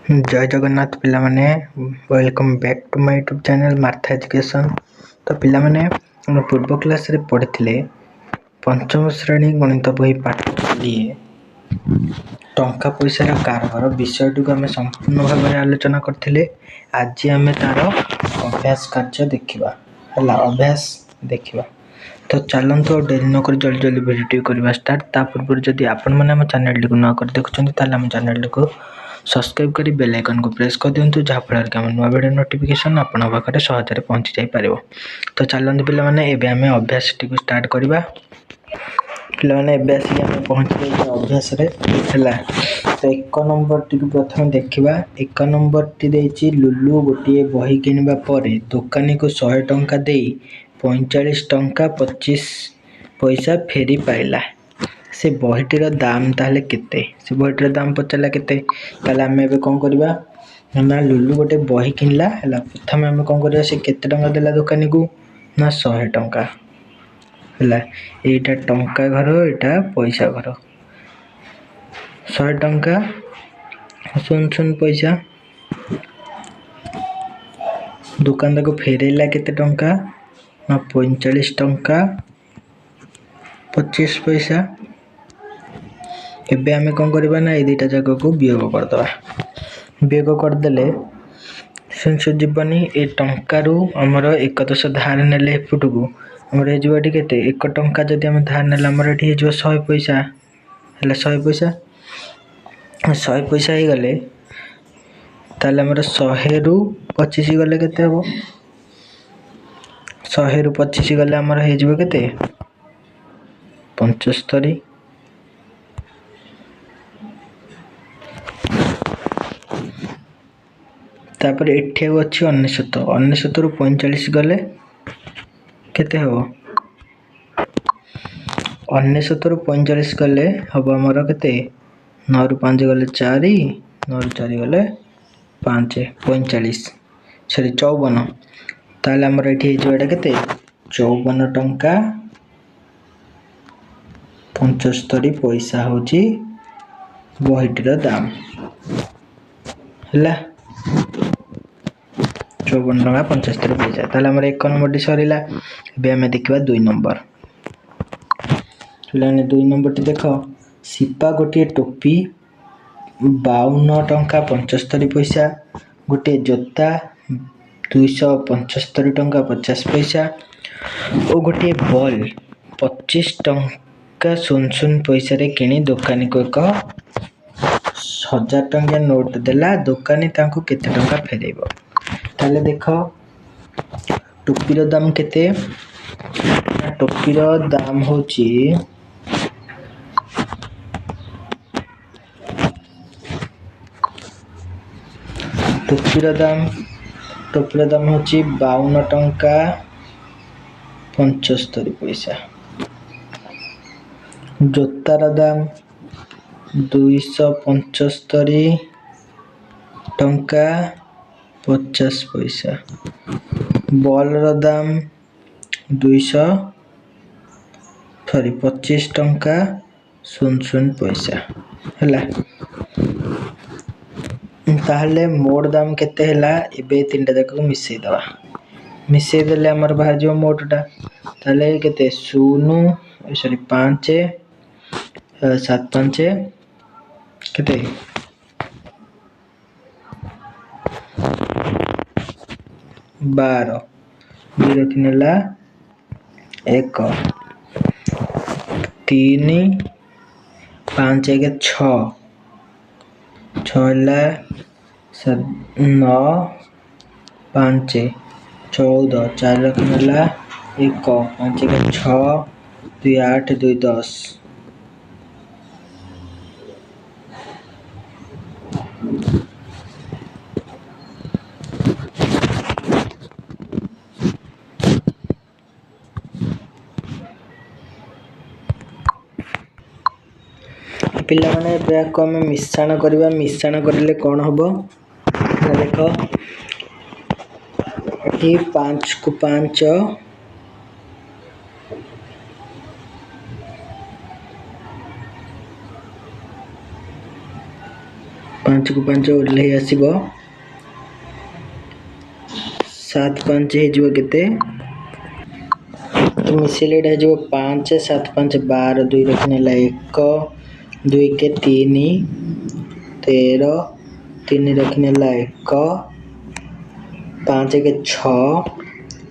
जय जगन्नाथ पिला माने welcome back to my YouTube channel Martha education. तो पिला माने हम पूर्व क्लास रे पढ़िथिले पंचम श्रेणी गणित बही पाठ लिए टंका पैसार कारबार विषयटी को आम संपूर्ण भाव में आलोचना करथिले। आज आम तार अभ्यास कार्य देखिबा हला अभ्यास देखिबा। तो चलतु डेरी नक जल्दी जल्दी भिडियो करवा स्टार्ट। ता पूर्व जदि आपण मैंने आम चैनल को न कर देखुं ताल आम चैनल को सब्सक्राइब करी बेल आइकन को प्रेस कर दिंतु जहाँफल कि आम नुआ वीडियो नोटिफिकेशन आपण पाखे सहज पहुँची जापर। तो चलते पिला माने एबे आम अभ्यास टी स्टार्ट करवा। पिला माने एबे आसिक आम पहुँची जाइए अभ्यास रे हैला। तो एक नंबर टी प्रथम देखिबा। एक नंबर टी देछि लुलु गोटे बही किनिबा परे दुकानी को 100 टंका देई 45 टंका 25 पैसा फेरी पाइला। से बहीटीर दाम ताहले केते? से बहीटीर दाम पचारा केते? ताहले आमे एबे कोन करबा ना लुलु गोटे बही किनला हैला। प्रथम आमे कोन करबा से केते टंका देला दुकानी को ना 100 टंका हैला। एटा टंका घर एटा पैसा घर 100 टंका सुन पैसा दुकानदार को फेरेला केते टंका ना 45 टंका 25 पैसा। एबे आमे कोन करबा ना ए दुटा जगह को वियोग कर दबा। वियोग कर देले सेंस जीवनी ए टंका रु हमर 110 धार नेले एपुट को हमर ए जीवटी केते 1 टंका जदि हम धार नेला हमर एठी जो 100 पैसा हैला। 100 पैसा 100 पैसा हे गले ताले हमर 100 रु 25 गले केते हो? 100 रु 25 गले हमर हे जीव केते 75। तापर एठी अछि 99 रु 45 गले केते हो? 99 रु 45 गले हबो हमर केते 9 रु 5 गले 4 9 रु 4 गले 5 45 सॉरी 54। ताले हमर एठी जो एटा केते 54 टंका 75 पैसा होची बहीटीर दाम हैला। 54 टंका 75 पैसा। ताले हमर 1 नंबर टी सरीला। एबे हमें देखिबा 2 नंबर। लाने 2 नंबर टी देखो सिपा गोटे टोपी 52 टंका 75 पैसा गोटे जोता 275 टंका 50 पैसा और गोटे बॉल 25 टंका 00 पैसा रे किनी दुकानी को 1000 टंका नोट देला। दुकानी तांको केते टंका फेरेइबो? ताले देखो टोपीर दाम केते? टोपीर दाम होची टोपीर दाम होची 52 टंका 75 पैसा। जोतार दाम 275 टंका 50 पैसा। बॉल रो दाम 25 टंका 00 पैसा हैला। ताहले मोड दाम केते हैला? एबे तीनटा जाक को मिसई दबा। मिसई देले हमर बाहर जो मोडटा ताले केते 5 7 5 केते 12 0 3 ला 1 3 5 1 6 6 ला 9 5 14 4 रखने ला 1 5 1 6 2 8 2 10। पिला माने ब्याक को हमें मिश्रण करबा। मिश्रण करले कोन हबो ना देखो एठी 5 को 5 5 5 को 5 ओल्हे आसीबो 7 5 हे जिवो केते तो मिसेले एटा जो 5 7 5 12 2 रखनेला 1 2 के 3 13 3 रखनेला 1 5 के 6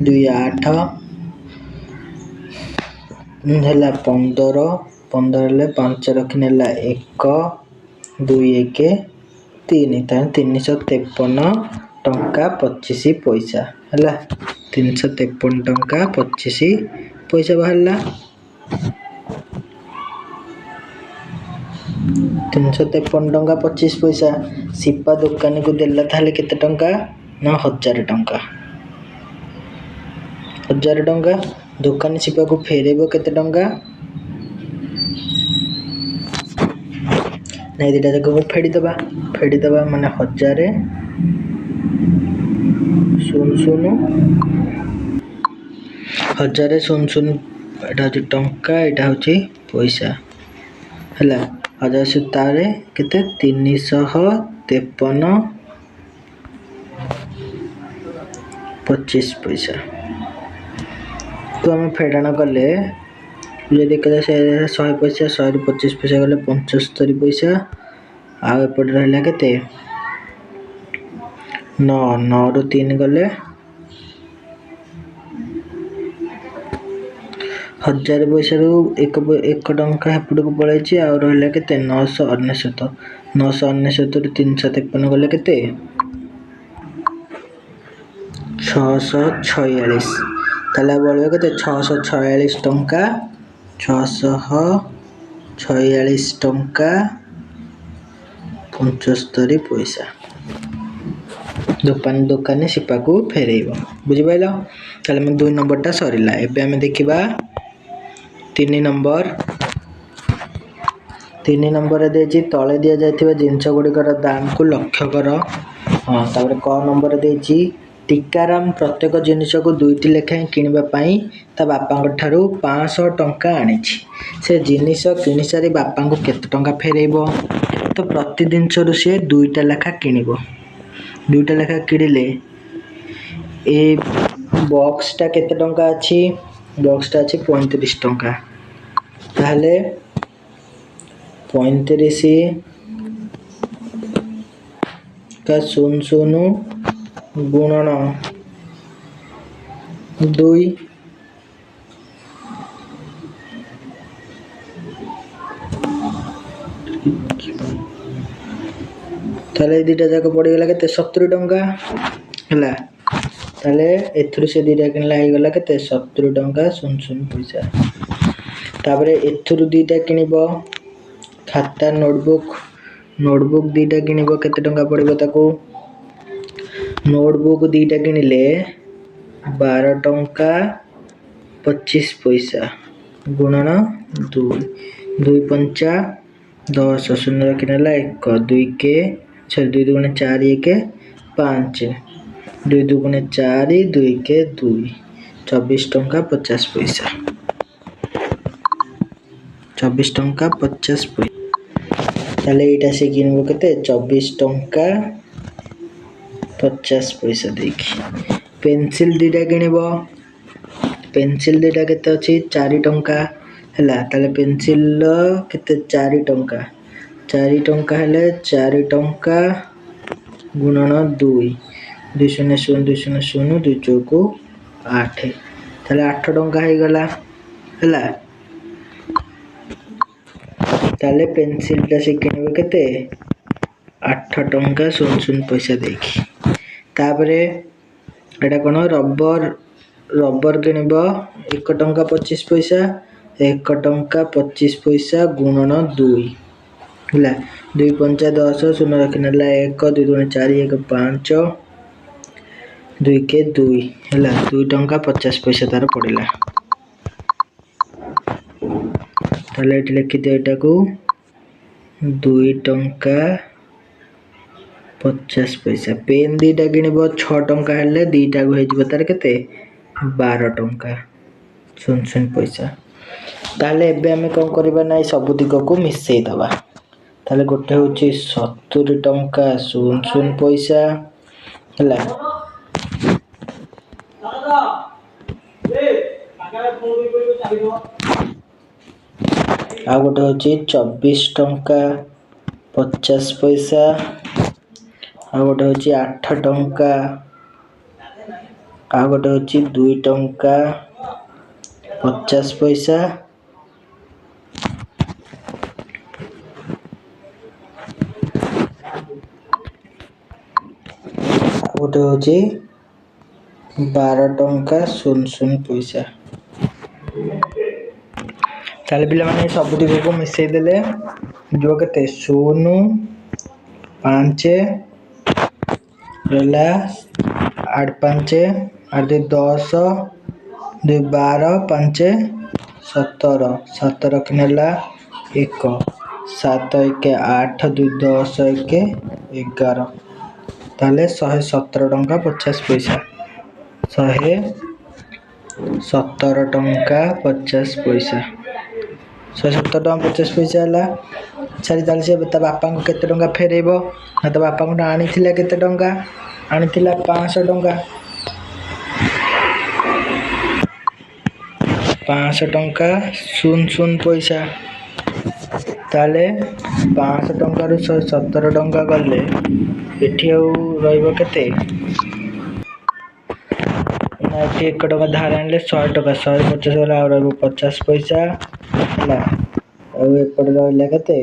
2 8 ହେଲା 15 15 ले 5 रखनेला 1 2 1 3 तार 353 टंका 25 पैसा हैला 353 टंका 25 पैसा बाहरला 353 टंका 25 पैसा सिपा दुकानी को देला थाले केते टंका ना 1000 टंका 1000 टंका दुकानी सिपा को फेरेबो केते टंका नहीं दिटा जको फेडी दबा माने 1000 00 1000 00 एटा होची टंका एटा होची पैसा हला 1000 से तारे केते 353 25 पैसा तो हमें फेडाना कले ये देखा से 100 पैसा 100 रु 25 पैसा गले 75 पैसा आ एपट रहला केते 9 9 रु 3 गले 1000 पैसा रु 1 टंका एपट को पळै छी आ रहला केते 999 999 रु 353 गले केते 646 ताला बोलबे केते 646 टंका 646 टंका 75 पैसा दुकानी सिपा को फेरेइबो बुझि पाइलो ताले हम 2 नंबर टा सरीला एबे हम देखिबा 3 नंबर रे देछि तळे दिया जायथिबा जिंस गुडीकर दाम को लक्ष्य कर हां तापर क नंबर देछि टीकाराम प्रत्येक जिनिस को 2टी लेखा किनिबा पई ता बापा ठारू 500 टंका आनी से जिनिस किनि सारी बापा को केते टंका फेरेइबो तो प्रतिदिन रु से 2टा लेखा किनिबो 2टा लेखा किनिले ए बॉक्स टा केते टंका अछि बॉक्स टा अछि 35 टंका ताले 35 का 00 गुणन 2 ताले दीटा जाक पड़ी गला केते 70 टंका हला ताले एथुरु से दीटा किनला हे गला केते 70 टंका 00 पैसा ताबरे एथुरु दीटा किनिबो खाता नोटबुक दीटा किनिबो केते टंका पड़िबो ताको नोटबुक दीटा किनिले 12 टंका 25 पैसा गुणन 2 2 5 10 शून्य किनला 1 2 के 2 दुगुणे 4 1 5 2 दुगुणे 4 2 के 2 24 टंका 50 पैसा 24 टंका 50 पैसा ताले एटा से किनबो केते 24 टंका 50 पैसा देखी पेंसिल दीटा किनिबो पेंसिल दीटा केते अछि 4 टंका हला ताले पेंसिल केते 4 टंका 4 टंका हेले 4 टंका गुणन 2 2 0 0 2 0 0 2 चौको 8 ताले 8 टंका हे गला हला ताले पेंसिल टा से किनबो केते 8 टंका 00 पैसा देखी तापरे एटा कोन रबर किनिबो 1 टंका 25 पैसा 1 टंका 25 पैसा गुणन 2 हला 2 5 10 शून्य रखनेला 1 2 2 4 1 5 2 के 2 हला 2 टंका 50 पैसा तार पड़िला ताले एट लिखि दे एटा को 2 टंका 50 पैसा पेन दीटा किनिबो 6 टंका हेले दीटा को हेजिबो तार केते 12 टंका 00 पैसा ताले एबे हमें कोन करबा नै सब दिग को मिसई दबा ताले गोटे होची 70 टंका 00 पैसा हला आ गोटे होची 24 टंका 50 पैसा आ गोटे होची 8 टंका आ गोटे होची 2 टंका 50 पैसा गोटे होची 12 टंका 00 पैसा ताले पिला माने सब दिगो को मिसई देले जो केते 0 5 रहला 8 5 8 10 2 12 5 17 17 किनेला 1 7 1 8 2 10 1 11 ताले 117 टंका 50 पैसा 117 टंका 50 पैसा 117 टंका 50 पैसा हला छाड़ी ताले से ता बापा को केते टंका फेरेबो ना ता बापा को आनी थिला केते टंका आनी थिला 500 टंका 500 टंका 00 पैसा ताले 500 टंका रु 117 टंका गले एठी रहइबो केते ना एठी 1 टंका धार आनले 100 टंका 150 वाला रहइबो 50 पैसा हला और एपड़ रहइला केते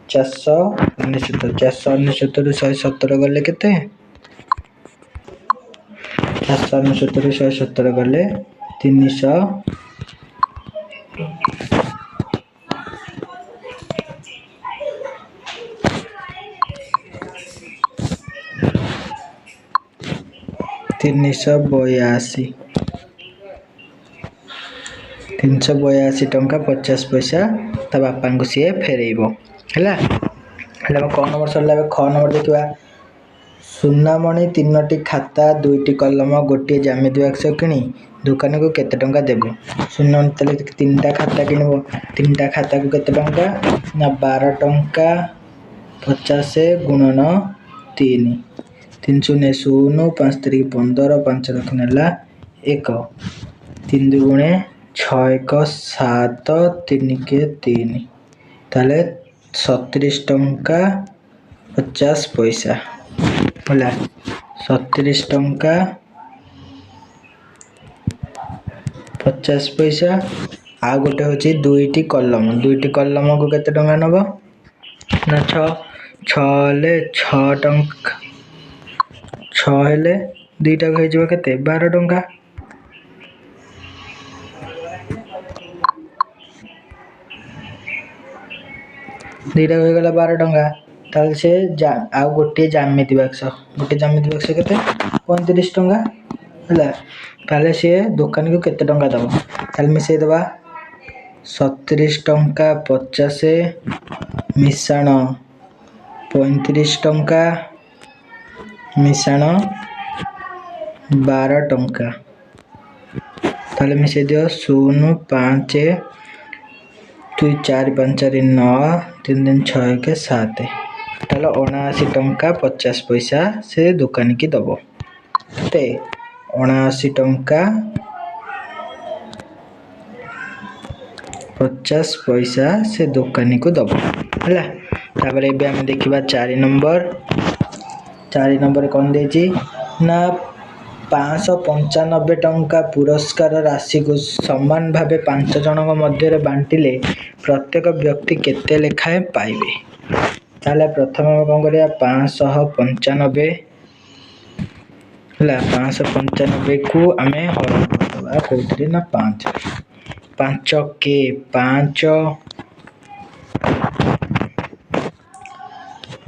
469 रु 117 गले केते 469 रु 117 गले 300 382 टंका 50 पैसा ता बापा को सी फेरेइबो हैला हैला कौन नंबर सरला ख नंबर देखिबा सुनामणि 3टी खाता 2टी कलम गोटे ज्यामिति बक्स किनी दुकान को केते टंका देबो सुनामणि तले 3टा खाता किनबो 3टा खाता को केते टंका ना 12 टंका 50 गुणन 3 3 0 0 5 3 15 5 रखनेला 1 3 2 गुणे 6 1 7 3 के 3 ताले 37 टंका 50 पैसा होला 37 टंका 50 पैसा आ गोटे होची 2टी कलम को केते टंका नबो ना 6 ले 6 टंका 6 हेले 2टा को हेजबो केते 12 टंका दीटा हो गला 12 टंका ताल से आ गोटे ज्यामिति बक्स केते 35 टंका हला ताले से दुकान को केते टंका दबो ताल मिसई दबा 37 टंका 50 मिसाण 35 टंका मिसाण 12 टंका ताले मिसई दियो 0 5 2 4 5 4 9 3 3 6 1 7 ताले 79 टंका 50 पैसा से दुकान की दबो ते 79 टंका 50 पैसा से दुकानी को दबो हला ताबरे बे हम देखिबा 4 नंबर कोन देची ना 595 टंका पुरस्कार राशि को समान भावे 5 जनक मध्य बांटिले प्रत्येक व्यक्ति केते लेखाए पाइबे ताले प्रथम कोन करिया 595 हला 595 को हमें हरण करबा कोथरे ना 5 के 5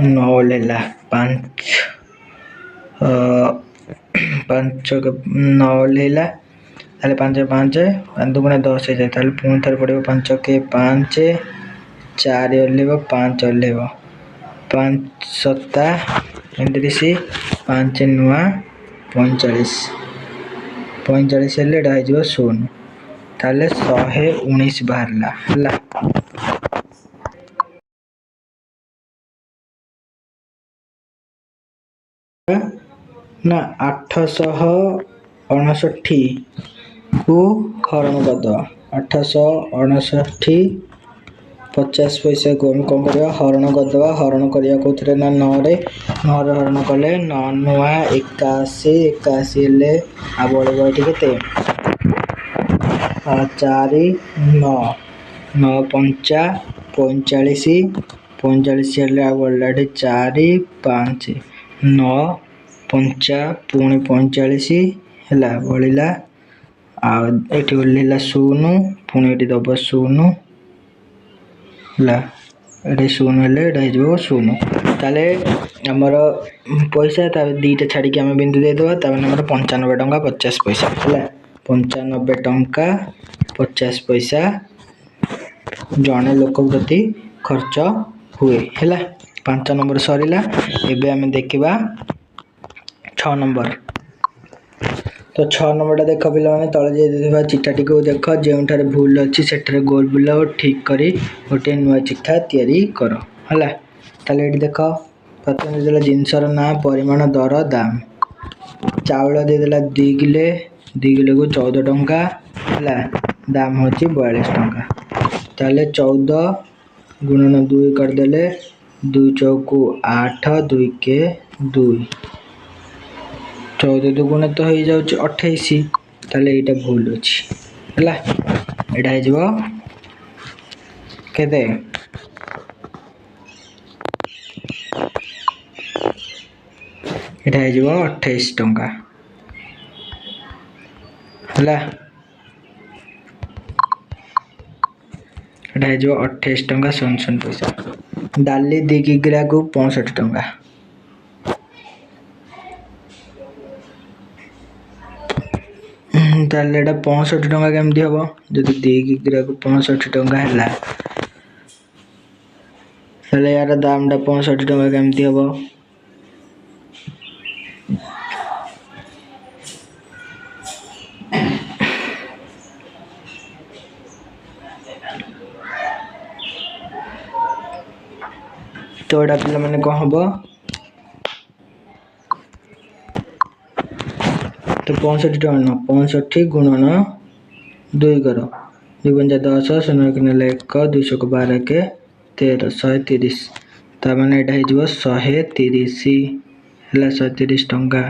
9 लेला 5 के 9 लेला ताले 5 5 दुगुणे 10 हो जाए ताले पुणी थर पड़िबो 5 के 5 4 ओलेबो 5 ओलेबो 5 7 29 5 नुआ 45 हेले डाई जो 0 ताले 119 बाहरला हला। ନା 859 କୁ ହରଣ କରିଦେବା। 859 50 ପଇସାକୁ ଆମେ କ'ଣ କରିବା ହରଣ କରିଦେବା। ହରଣ କରିବା କେଉଁଥିରେ ନା 9ରେ। 9ରେ ହରଣ କଲେ 9 9 81 81 ହେଲେ ଆଉ ବଳିବ ଏଠି କେତେ 4 9 9 5 45 45 ହେଲେ ଆଉ ବଳିଲା ଏଠି 4 5 9 5 ପୁଣି 45 ହେଲା ବଳିଲା ଆଉ ଏଠି ଓହ୍ଲେଇଲା 0 ପୁଣି ଏଠି ଦେବ 0 ହେଲା ଏଠି 0 ହେଲେ ଏଇଟା ହେଇଯିବ 0। ତାହେଲେ ଆମର ପଇସା ତାପରେ ଦୁଇଟା ଛାଡ଼ିକି ଆମେ ବିନ୍ଦୁ ଦେଇଦେବା। ତାପରେ ଆମର 95 ଟଙ୍କା 50 ପଇସା ହେଲା। 95 ଟଙ୍କା 50 ପଇସା ଜଣେ ଲୋକ ପ୍ରତି ଖର୍ଚ୍ଚ ହୁଏ ହେଲା। 5 ନମ୍ବର ସରିଲା। ଏବେ ଆମେ ଦେଖିବା 6 ନମ୍ବର। ତ 6 ନମ୍ବରଟା ଦେଖ ପିଲାମାନେ, ତଳେ ଦେଇଥିବା ଚିଠାଟିକୁ ଦେଖ। ଯେଉଁଠାରେ ଭୁଲ ଅଛି ସେଠାରେ ଗୋଲ ବୁଲାଅ, ଠିକ୍ କରି ଗୋଟିଏ ନୂଆ ଚିଠା ତିଆରି କର ହେଲା। ତାହେଲେ ଏଠି ଦେଖ ପ୍ରଥମେ ଦେଇଦେଲା ଜିନିଷର ନାଁ, ପରିମାଣ, ଦର, ଦାମ। ଚାଉଳ ଦେଇଦେଲା 2 କିଲୋ, 2 କିଲୋକୁ 14 ଟଙ୍କା ହେଲା। ଦାମ ହେଉଛି 42 ଟଙ୍କା। ତାହେଲେ 14 ଗୁଣନ 2 କରିଦେଲେ 2 ଚଉକୁ 8 2 କେ 2 14 ଦୁଗୁଣ ତ ହେଇଯାଉଛି 28। ତାହେଲେ ଏଇଟା ଭୁଲ ଅଛି ହେଲା। ଏଇଟା ହେଇଯିବ କେତେ ଏଇଟା ହେଇଯିବ 28 ଟଙ୍କା ହେଲା। ଏଇଟା ହେଇଯିବ 28 ଟଙ୍କା 00 ପଇସା। ଡାଲି 2 କିଗ୍ରାକୁ 65 ଟଙ୍କା। ତାହେଲେ ଏଇଟା 65 ଟଙ୍କା କେମିତି ହେବ? ଯଦି 2 କିଗ୍ରାକୁ 65 ଟଙ୍କା ହେଲା ତାହେଲେ ୟାର ଦାମଟା 65 ଟଙ୍କା କେମିତି ହେବ? ତ ଏଇଟା ପିଲାମାନେ କ'ଣ ହେବ? ତ 65 ଟଙ୍କା ନୁହଁ, 65 ଗୁଣନ 2 କର। 2 5 10 0 ନେଲେ 1 200 କୁ 12 1 13 130। ତାମାନେ ଏଇଟା ହେଇଯିବ 130 ହେଲା। 130 ଟଙ୍କା।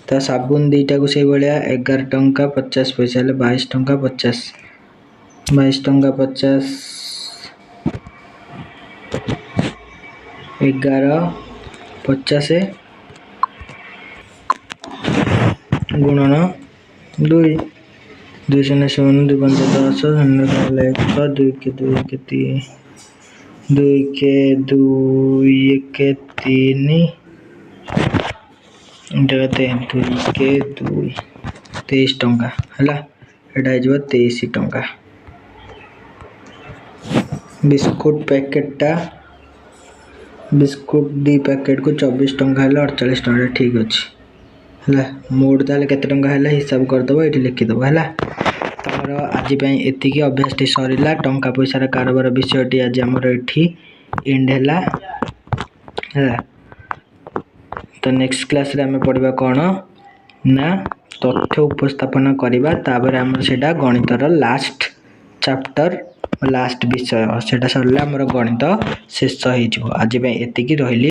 ତା ସାବୁନ ଦୁଇଟାକୁ ସେଇଭଳିଆ 11 ଟଙ୍କା 50 ପଇସା ହେଲେ 22 ଟଙ୍କା 50। 22 ଟଙ୍କା 50 11 50 ଗୁଣନ 2 2 0 0 2 5 10 0 ନେଲେ 1 2 କେ 2 1 3 2 କେ 2 1 3 ଏଇଟା କେତେ 2 କେ 2 23 ଟଙ୍କା ହେଲା। ଏଇଟା ହେଇଯିବ 23 ଟଙ୍କା। ବିସ୍କୁଟ ପ୍ୟାକେଟଟା ବିସ୍କୁଟ 2 ପ୍ୟାକେଟକୁ 24 ଟଙ୍କା ହେଲେ 48 ଟଙ୍କା ଠିକ୍ ଅଛି ହେଲା। ମୋଟ ତାହେଲେ କେତେ ଟଙ୍କା ହେଲା ହିସାବ କରିଦେବ, ଏଇଠି ଲେଖିଦେବ ହେଲା। ତମର ଆଜି ପାଇଁ ଏତିକି ଅଭ୍ୟାସଟି ସରିଲା। ଟଙ୍କା ପଇସାର କାରବାର ବିଷୟଟି ଆଜି ଆମର ଏଠି ଏଣ୍ଡ ହେଲା ହେଲା। ତ ନେକ୍ସଟ କ୍ଲାସରେ ଆମେ ପଢ଼ିବା କ'ଣ ନା ତଥ୍ୟ ଉପସ୍ଥାପନ କରିବା। ତାପରେ ଆମର ସେଇଟା ଗଣିତର ଲାଷ୍ଟ ଚାପ୍ଟର ଲାଷ୍ଟ ବିଷୟ, ସେଇଟା ସରିଲେ ଆମର ଗଣିତ ଶେଷ ହେଇଯିବ। ଆଜି ପାଇଁ ଏତିକି, ରହିଲି।